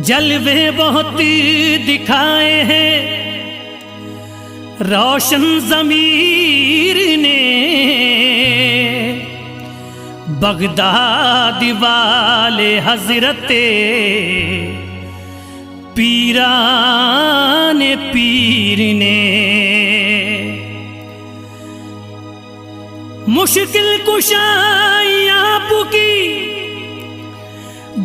जलवे बहुत दिखाए हैं रोशन ज़मीर ने, बगदाद वाले हजरते पीरान पीर ने। मुश्किल कुशाई आपकी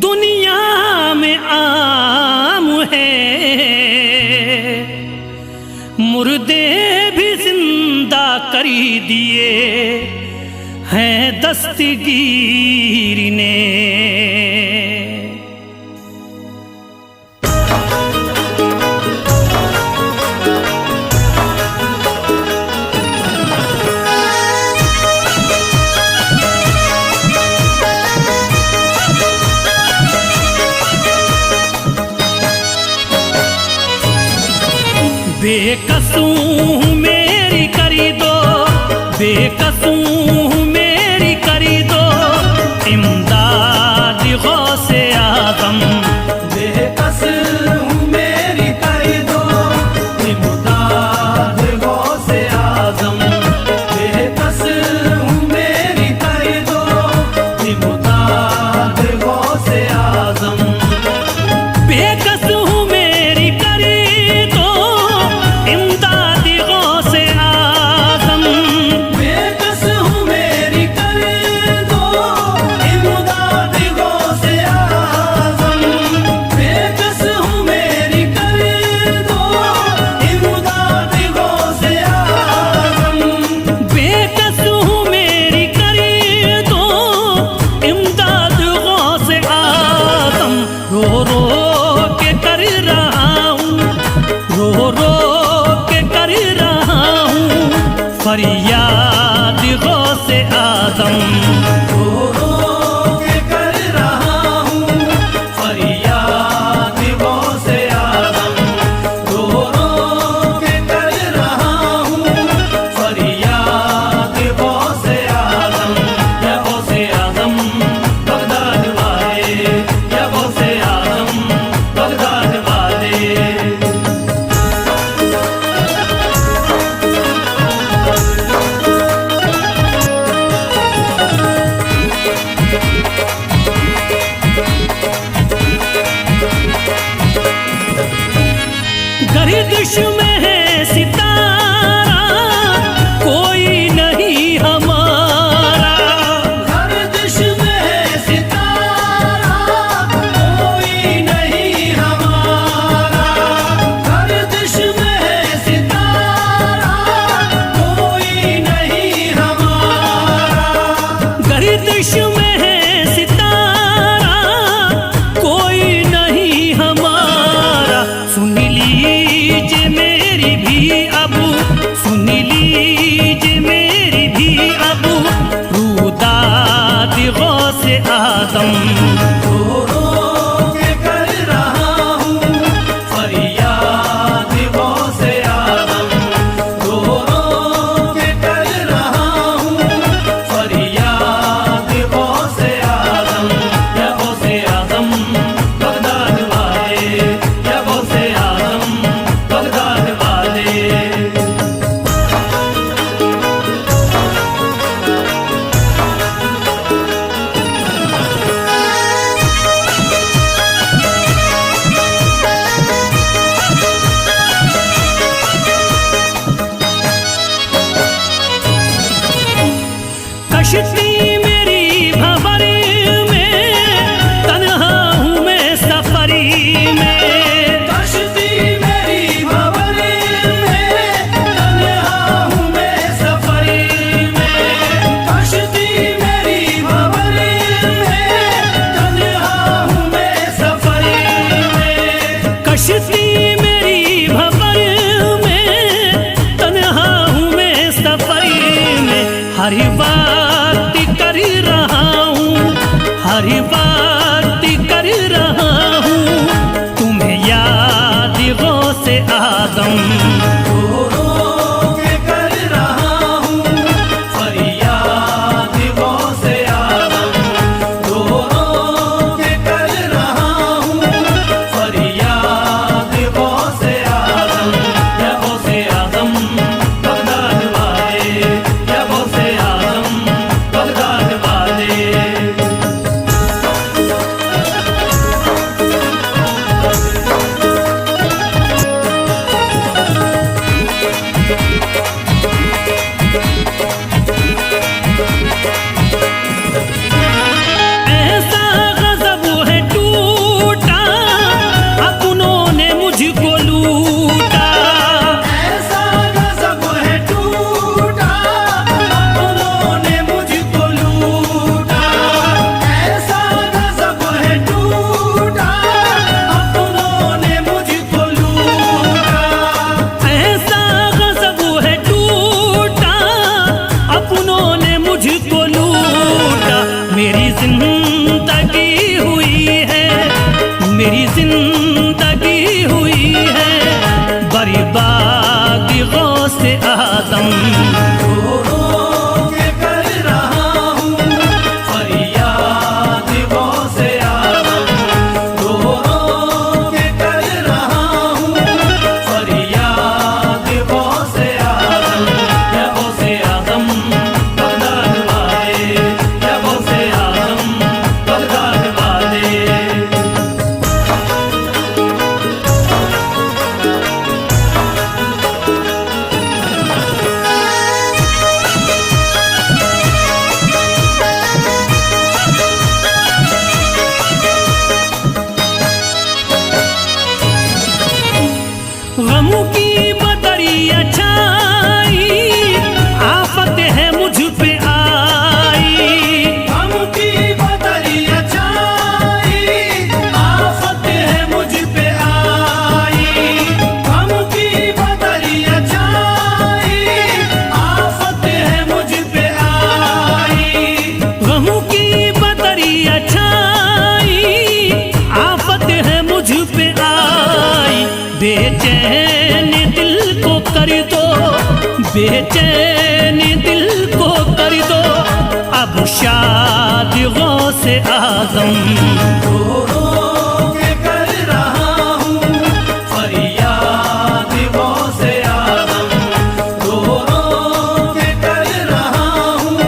दुनिया में आम है, मुर्दे भी जिंदा कर दिए हैं दस्तगीर ने। बेकसूं मेरी करी दो, बेकसूं मेरी करी दो इमदाद गौसे आज़म। बेकसूं मेरी करी दो इमदाद गौसे आज़म। बेकसूं मेरी करी दो इमदाद गौसे आज़म। बेकसूं मेरी करी दो इमदाद गौसे आज़म। बेकसूं मेरी करी दो इमदाद गौसे आज़म। बेकसूं मेरी करी दो इमदाद गौसे आज़म। बेकसूं मेरी करी दो इमदाद गौसे आज़म। रो रो के कर रहा हूँ, रो रो के कर रहा हूँ फरियाद गौसे आज़म। रो रो के कर रहा हूँ फरियाद गौसे आज़म। रो रो के कर रहा हूँ फरियाद गौसे आज़म। या गौसे आज़म बगदाद वाले, या गौसे आज़म बगदाद वाले। गर्दिश में है सितारा कोई नहीं हमारा। गर्दिश में है सितारा कोई नहीं हमारा। गर्दिश में है सितारा कोई नहीं हमारा। गर्दिश में है सितारा कोई नहीं हमारा। सुन लीजिए मेरी भी अब, सुन लीजिए मेरी भी अब रूदाद गौसे आज़म। रो रो के कर रहा हूँ फरियाद गौसे आज़म। रो रो के कर रहा हूँ फरियाद गौसे आज़म। या गौसे आज़म बगदाद वाले, या गौसे आज़म बगदाद वाले। कश्ती मेरी भंवर में तन्हा हूँ मैं सफरी में। कश्ती मेरी भंवर में तन्हा हूँ मैं सफरी में। कश्ती मेरी भंवर में तन्हा हूँ मैं सफरी में। कश्ती मेरी भंवर में तन्हा हूँ मैं सफरी में। हर बात कर रहा हूँ, हर बात कर रहा हूँ तुम्हें याद गौसे आज़म। रो रो के कर रहा हूँ फरियाद गौसे आज़म। रो रो के कर रहा हूँ से आजम। रो रो के कर रहा हूँ फरियाद गौसे आजम। रो रो के कर रहा हूँ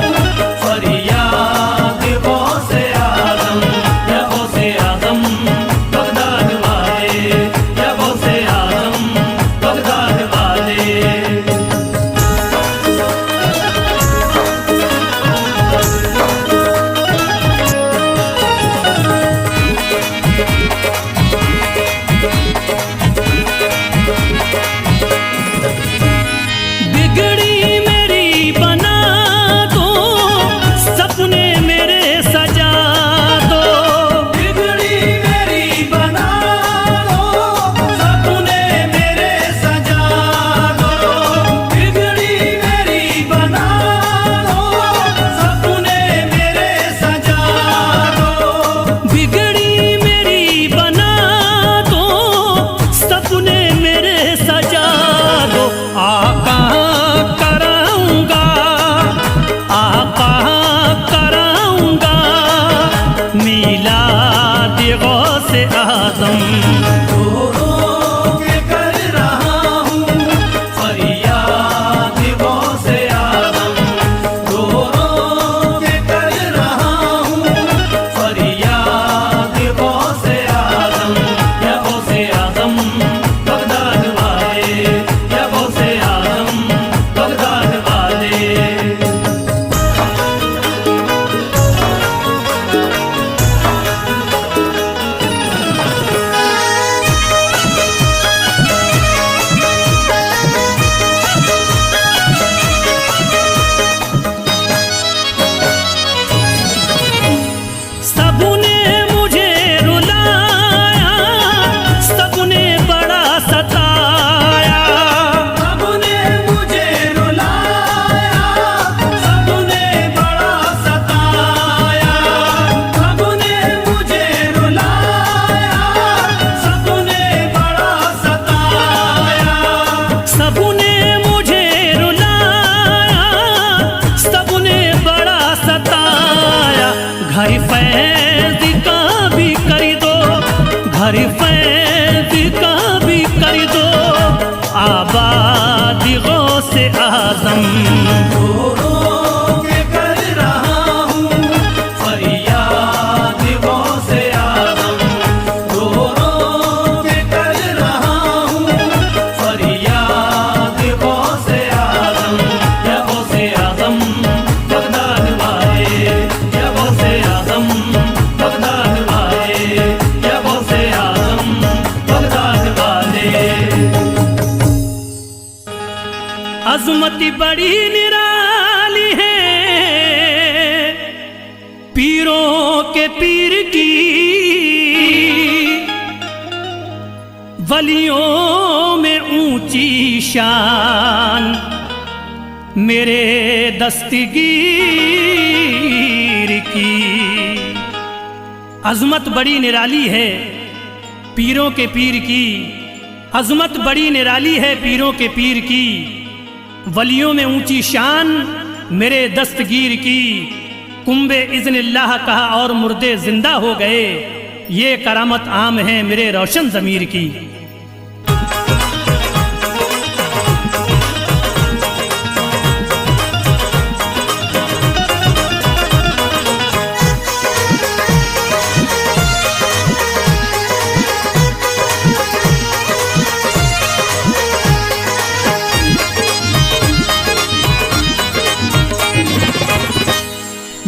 फरियाद गौसे आजम। या गौसे आजम बगदाद वाले, या गौसे आजम बगदाद वाले। बिगड़ी मेरी बना दो, सपने मेरे सजा दो। बिगड़ी मेरी बना दो, सपने मेरे सजा दो। बिगड़ी मेरी बना दो, सपने मेरे सजा दो। बिगड़ी मेरी बना दो, सपने मेरे सजा दो। आका कराऊंगा, आका कराऊंगा मीलाद गौसे आजम। रो रो के कर रहा हूँ फरियाद गौसे आजम। रो रो के कर रहा हूँ फरियाद गौसे आजम। या गौसे आजम बगदाद वाले, या गौसे आजम बगदाद वाले। सबने मुझे रुलाया, सबने बड़ा सताया। सबने मुझे रुलाया, सबने बड़ा सताया। सबने मुझे रुलाया, सबने बड़ा सताया। सबने मुझे रुलाया, सबने बड़ा सताया। घर फैज का भी कर दो, घर फैज का भी कर दो आबाद गौसे आजम। रो रो के कर रहा हूँ फरियाद गौसे आजम। रो रो के कर रहा हूँ फरियाद गौसे आजम। या गौसे आजम बगदाद वाले, या गौसे आजम बगदाद वाले, या गौसे आजम बगदाद वाले। अजमती बड़ी निराली है पीरों के पीर की, वलियों में ऊंची शान मेरे दस्तगीर की। अजमत बड़ी निराली है पीरों के पीर की, अजमत बड़ी निराली है पीरों के पीर की, वलियों में ऊंची शान मेरे दस्तगीर की। कुंबे इज़्निल्लाह कहा और मुर्दे जिंदा हो गए, ये करामत आम है मेरे रोशन ज़मीर की।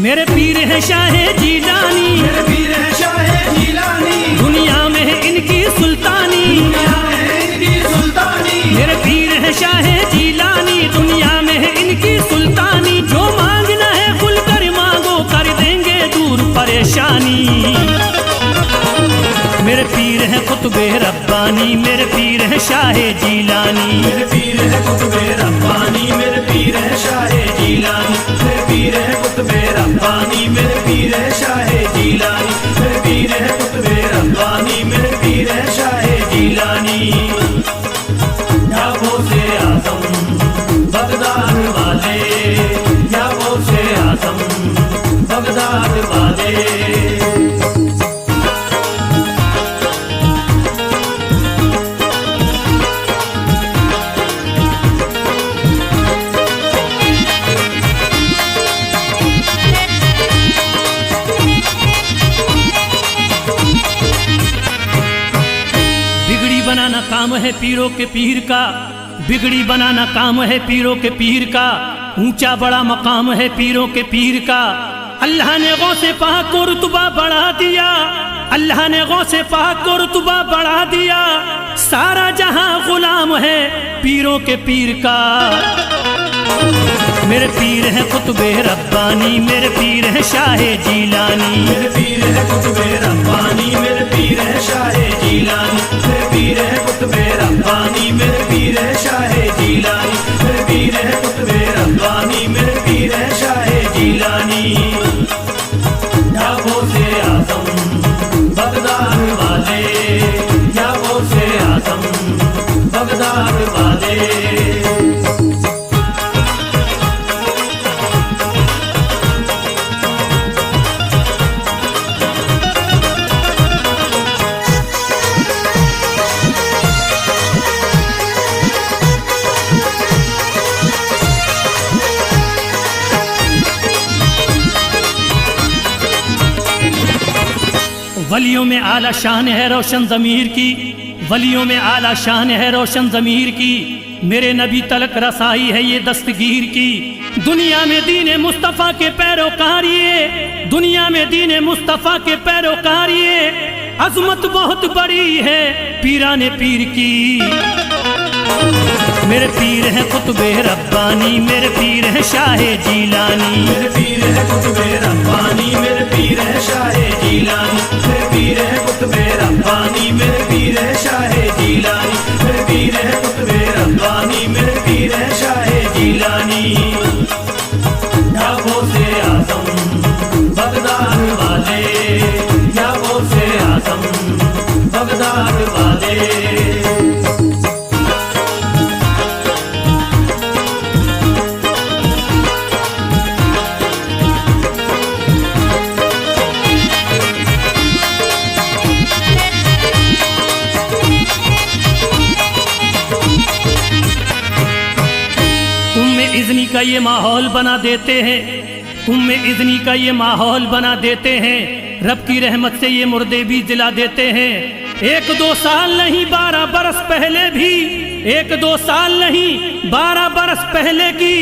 मेरे पीर है शाहे जीलानी, मेरे पीर है शाहे जीलानी। दुनिया में है इनकी सुल्तानी, दुनिया में है इनकी सुल्तानी। मेरे पीर है शाहे जीलानी, दुनिया में है इनकी सुल्तानी। जो मांगना है खुलकर मांगो, कर देंगे दूर परेशानी। मेरे पीर है कुतुबे रब्बानी, मेरे पीर है शाहे जीलानी। मेरे पीर है कुतुबे रब्बानी, मेरे पीर है शाहे जीलानी। मेरे पीर है कुतुबे रब्बानी, मेरे पीर है शाहे जीलानी। मेरे पीर है कुतुबे रब्बानी, मेरे पीर है शाहे जीलानी। या वो से आजम बगदाद वाले, या वो से आजम बगदाद वाले। है पीरों के पीर का, बिगड़ी बनाना काम है पीरों के पीर का, ऊंचा बड़ा मकाम है पीरों के पीर का। अल्लाह ने गौसे पाक को रुतबा बढ़ा दिया, अल्लाह ने गौसे पाक को रुतबा बढ़ा दिया। सारा जहां गुलाम है पीरों के पीर का। मेरे पीर है कुतुबे रब्बानी, मेरे पीर है शाहे जीलानी। मेरे पीर है कुतुबे रब्बानी, मेरे पीर है शाहे जीलानी। मेरे पीर है कुतुबे रब्बानी, मेरे पीर है शाहे जीलानी। मेरे पीर है कुतुबे रब्बानी, मेरे पीर है शाहे जीलानी। या वो से आजम बगदाद वाले, या वो से आजम बगदाद वाले। वलियों में आला शान है रोशन ज़मीर की, वलियों में आला शान है रोशन ज़मीर की। मेरे नबी तलक रसाई है ये दस्तगीर की। दुनिया में दीन मुस्तफ़ा के पैरोकारिए, दुनिया में दीन मुस्तफ़ा के पैरोकारिए। अज़मत बहुत बड़ी है पीराने पीर की। मेरे पीर है कुतुबे रब्बानी, मेरे पीर है शाहे जीलानी। मेरे पीर है कुतुबे रब्बानी, मेरे पीर है शाहे जीलानी। मेरे पीर है कुतुबे रब्बानी, मेरे पीर है शाहे जीलानी। मेरे पीर है कुतुबे रब्बानी, मेरे पीर है शाहे जीलानी। या वो से आजम बगदाद वाले, या वो से आजम बगदाद वाले। इज़्नी का ये माहौल बना देते हैं, उम्मे इज़्नी का ये माहौल बना देते हैं। रब की रहमत से ये मुर्दे भी दिला देते हैं। 1-2 साल नहीं 12 बरस पहले भी, 1-2 साल नहीं 12 बरस पहले की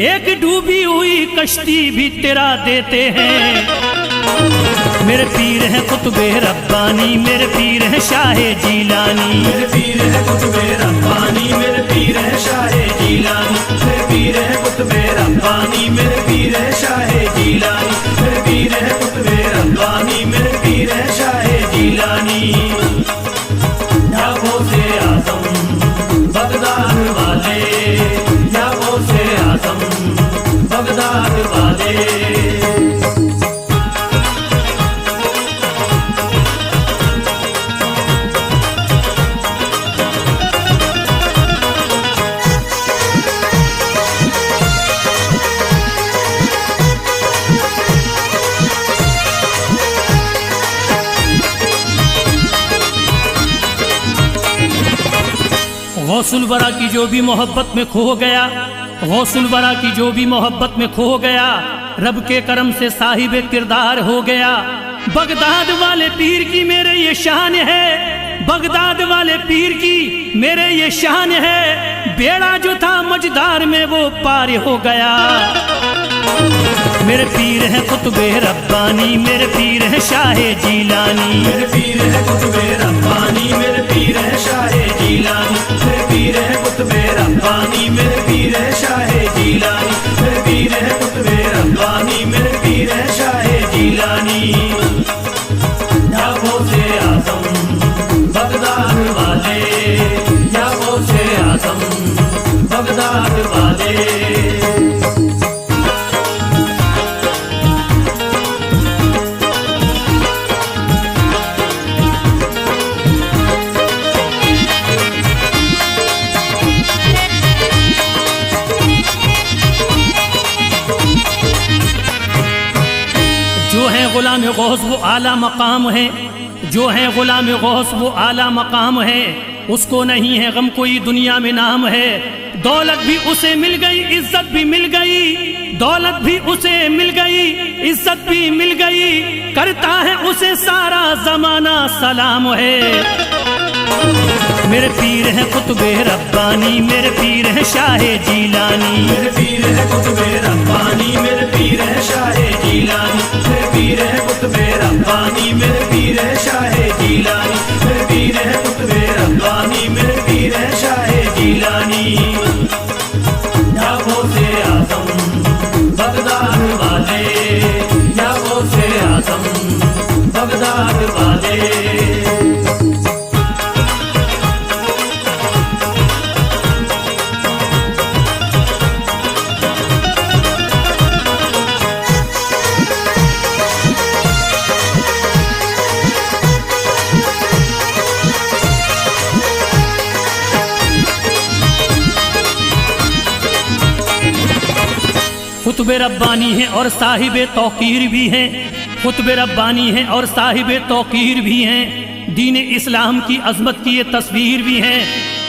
एक डूबी हुई कश्ती भी तेरा देते हैं। मेरे पीर है कुतुबे रब्बानी, मेरे पीर है शाहे जीलानी। मेरे पीर है कुतुबे रब्बानी, मेरे पीर है शाहे जीलानी। मेरे पीर है कुतुबे रब्बानी, मेरे पीर है शाहे जीलानी। मेरे पीर है कुतुबे रब्बानी, मेरे पीर है शाहे जीलानी। या वो से आजम बगदाद वाले, या वो से आजम बगदाद वाले। गौसुल वरा की जो भी मोहब्बत में खो गया, गौसुल वरा की जो भी मोहब्बत में खो गया, रब के करम से साहिब किरदार हो गया। बगदाद वाले पीर की मेरे ये शान है, बगदाद वाले पीर की मेरे ये शान है। बेड़ा जो था मझदार में वो पार हो गया। मेरे पीर है कुतुबे रब्बानी, मेरे पीर है शाहे जीलानी। मेरे पीर है कुतुबे रब्बानी, मेरे पीर है शाहे जीलानी। मेरे पीर है कुतुबे रब्बानी, मेरे पीर है शाहे जीलानी। मेरे पीर है कुतुबे रब्बानी, मेरे पीर है शाहे जीलानी। या वो से आजम बगदाद वाले, या वो से आजम बगदाद वाले। गुलाम गौस वो आला मकाम है, जो है गुलाम गौस वो आला मकाम है। उसको नहीं है गम कोई दुनिया में नाम है। दौलत भी उसे मिल गई, इज्जत भी मिल गई, दौलत भी उसे मिल गई, इज्जत भी मिल गई। करता है उसे सारा जमाना सलाम है। मेरे पीर हैं कुतुबे रब्बानी, मेरे पीर हैं शाहे जीलानी। मेरे पीर है कुतुबे रब्बानी, मेरे पीर है शाहे जीलानी। मेरे पीर है कुतुबे रब्बानी, मेरे पीर है शाहे जीलानी। मेरे पीर है कुतुबे रब्बानी, मेरे पीर है शाहे जीलानी। या वो से आजम बगदाद वाले, या वो से आजम बगदाद वाले। कुतुबे रब्बानी हैं और साहिबे तौकीर भी हैं, कुतुबे रब्बानी हैं और साहिबे तौकीर भी हैं। दीन इस्लाम की अजमत की ये तस्वीर भी हैं।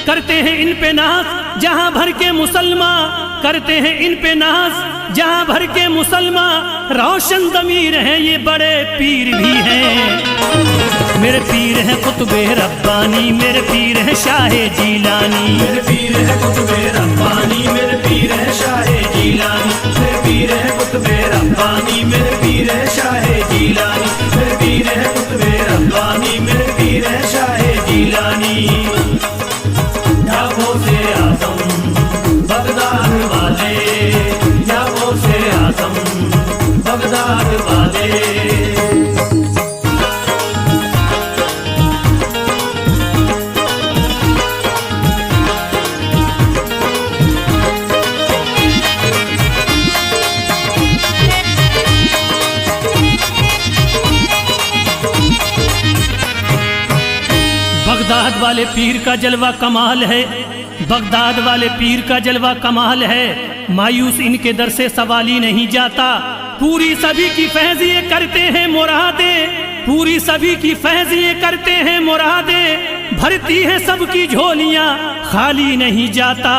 करते हैं इन पे नाज जहां भर के मुसलमान, करते हैं इन पे नाज जहां भर के मुसलमान। रोशन ज़मीर हैं ये बड़े पीर भी हैं। मेरे पीर हैं कुतुबे रब्बानी, मेरे पीर हैं शाहे जीलानी। मेरे पीर है कुतुबे रब्बानी, मेरे पीर है शाहे जीलानी। मेरे पीर है कुतुबे रब्बानी, मेरे पीर है शाहे जीलानी। मेरे पीर है कुतुबे रब्बानी, मेरे पीर है शाहे जीलानी। या वो से आजम बगदाद वाले, या वो से आजम बगदाद वाले। बगदाद वाले पीर का जलवा कमाल है, बगदाद वाले पीर का जलवा कमाल है। मायूस इनके दर से सवाल ही नहीं जाता। पूरी सभी की फैज़ ये करते हैं मुरादे, पूरी सभी की फैज़ ये करते हैं मुरादे। भरती है सबकी झोलियां खाली नहीं जाता।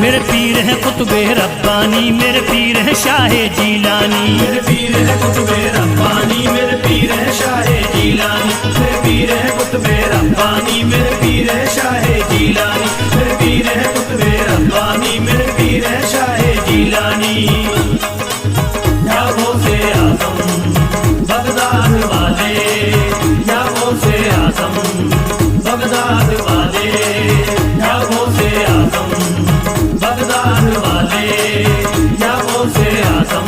मेरे पीर हैं कुतुबे रब्बानी, मेरे पीर हैं शाहे जीलानी। मेरे पीर है कुतुबे रब्बानी, मेरे पीर है शाहे जीलानी। मेरे पीर है कुतुबे रब्बानी, मेरे पीर है शाहे जीलानी। मेरे पीर है कुतुबे रब्बानी, मेरे पीर है शाहे जीलानी। या वो से आजम बगदाद वाले, या वो से आजम बगदाद वाले। या वो से आजम बगदाद वाले, या वो से आजम